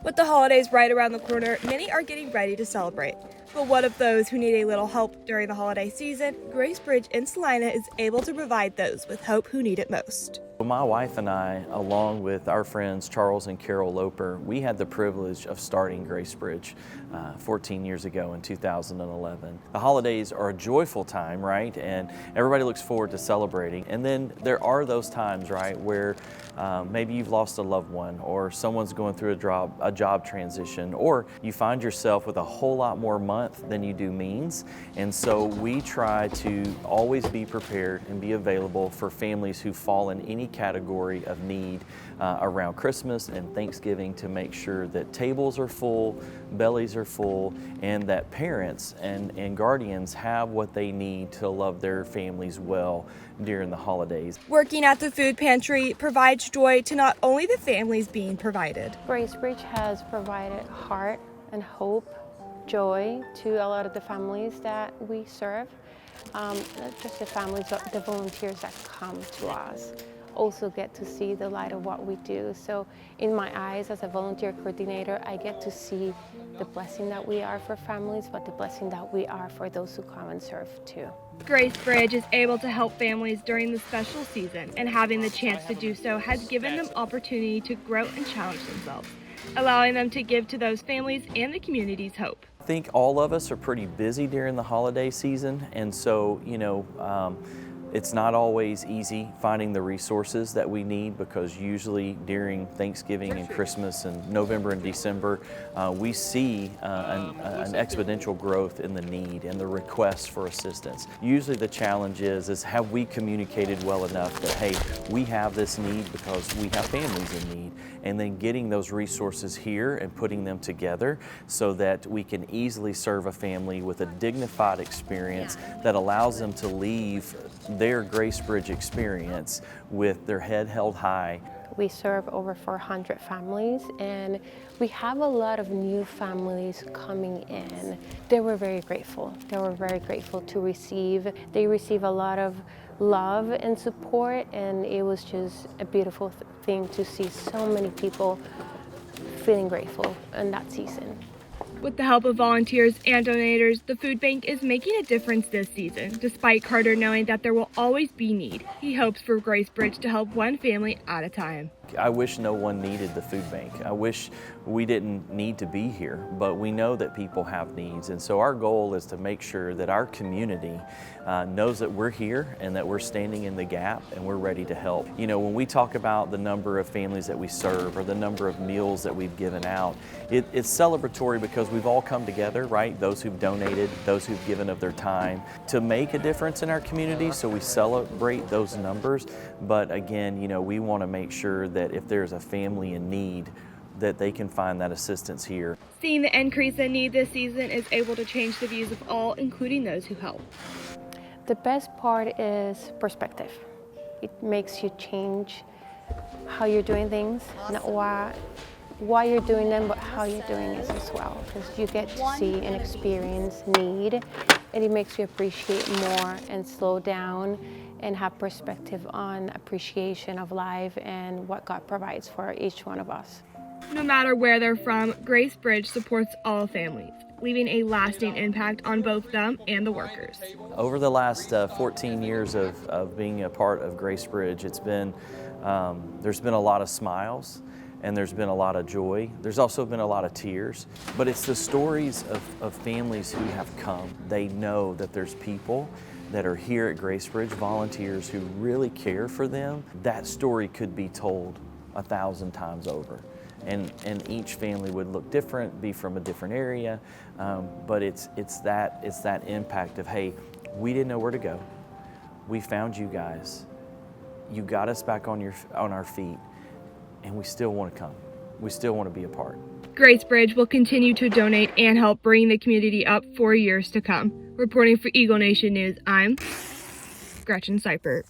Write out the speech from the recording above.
With the holidays right around the corner, many are getting ready to celebrate. But what of those who need a little help during the holiday season? Grace Bridge in Salina is able to provide those with hope who need it most. My wife and I, along with our friends Charles and Carol Loper, we had the privilege of starting Grace Bridge 14 years ago in 2011. The holidays are a joyful time, right? And everybody looks forward to celebrating. And then there are those times, right, where maybe you've lost a loved one, or someone's going through a job transition, or you find yourself with a whole lot more month than you do means. And so we try to always be prepared and be available for families who fall in any category of need around Christmas and Thanksgiving, to make sure that tables are full, bellies are full, and that parents and guardians have what they need to love their families well during the holidays. Working at the food pantry provides joy to not only the families being provided. Grace Bridge has provided heart and hope, joy to a lot of the families that we serve. Not just the families, but the volunteers that come to us also get to see the light of what we do. So in my eyes as a volunteer coordinator, I get to see the blessing that we are for families, but the blessing that we are for those who come and serve too. Grace Bridge is able to help families during the special season, and having the chance to do so has given them opportunity to grow and challenge themselves, allowing them to give to those families and the community's hope. I think all of us are pretty busy during the holiday season, and so, it's not always easy finding the resources that we need, because usually during Thanksgiving and Christmas and November and December, we see an exponential growth in the need and the requests for assistance. Usually the challenge is have we communicated well enough that, hey, we have this need because we have families in need, and then getting those resources here and putting them together so that we can easily serve a family with a dignified experience that allows them to leave their Grace Bridge experience with their head held high. We serve over 400 families, and we have a lot of new families coming in. They were very grateful. They were very grateful to receive. They receive a lot of love and support, and it was just a beautiful thing to see so many people feeling grateful in that season. With the help of volunteers and donators, the food bank is making a difference this season, despite Carter knowing that there will always be need. He hopes for Grace Bridge to help one family at a time. I wish no one needed the food bank. I wish we didn't need to be here, but we know that people have needs. And so our goal is to make sure that our community knows that we're here and that we're standing in the gap and we're ready to help. When we talk about the number of families that we serve or the number of meals that we've given out, it's celebratory because we've all come together, right? Those who've donated, those who've given of their time to make a difference in our community. So we celebrate those numbers. But again, we want to make sure that if there's a family in need, that they can find that assistance here. Seeing the increase in need this season is able to change the views of all, including those who help. The best part is perspective. It makes you change how you're doing things, not why you're doing them, but how you're doing it as well. Because you get to see and experience need, and it makes you appreciate more and slow down and have perspective on appreciation of life and what God provides for each one of us. No matter where they're from, Grace Bridge supports all families, leaving a lasting impact on both them and the workers. Over the last 14 years of being a part of Grace Bridge, there's been a lot of smiles, and there's been a lot of joy. There's also been a lot of tears, but it's the stories of families who have come. They know that there's people that are here at Grace Bridge, volunteers who really care for them. That story could be told 1,000 times over. And each family would look different, be from a different area, but it's that impact of, hey, we didn't know where to go. We found you guys. You got us back on our feet, and we still want to come. We still want to be a part. Grace Bridge will continue to donate and help bring the community up for years to come. Reporting for Eagle Nation News, I'm Gretchen Cypert.